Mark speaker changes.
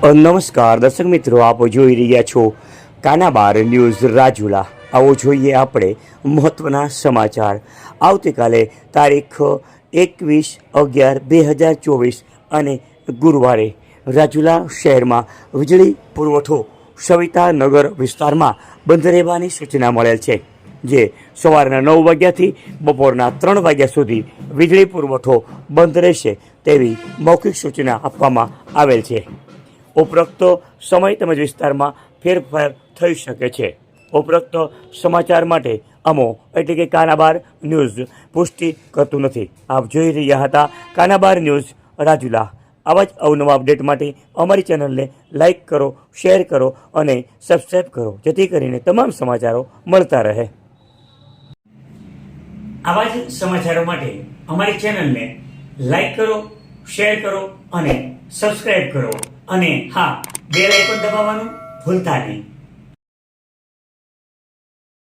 Speaker 1: નમસ્કાર દર્શક મિત્રો, આપ જોઈ રહ્યા છો કાનાબાર ન્યૂઝ રાજુલા। આવો જોઈએ આપણે મહત્વના સમાચાર। આવતીકાલે તારીખ 21/11/2024 અને ગુરુવારે રાજુલા શહેરમાં વીજળી પુરવઠો સવિતાનગર વિસ્તારમાં બંધ રહેવાની સૂચના મળેલ છે, જે સવારના 9 વાગ્યાથી બપોરના 3 વાગ્યા સુધી વીજળી પુરવઠો બંધ રહેશે તેવી મૌખિક સૂચના આપવામાં આવેલ છે। ઉપરોક્ત સમય તેમજ વિસ્તારમાં ફેરફાર થઈ શકે છે। ઉપરોક્ત સમાચાર માટે અમો એટલે કે કાનાબાર ન્યૂઝ પુષ્ટિ કરતું નથી। આપ જોઈ રહ્યા હતા કાનાબાર ન્યૂઝ રાજુલા। આવા જ અવનવા અપડેટ માટે અમારી ચેનલને લાઈક કરો, શેર કરો અને સબસ્ક્રાઈબ કરો, જેથી કરીને તમામ સમાચારો મળતા રહે। આવા જ સમાચારો માટે અમારી ચેનલને લાઈક કરો, શેર કરો અને સબસ્ક્રાઈબ કરો, અને હા, બેલ આઇકોન દબાવવાનું ભૂલતા નહીં।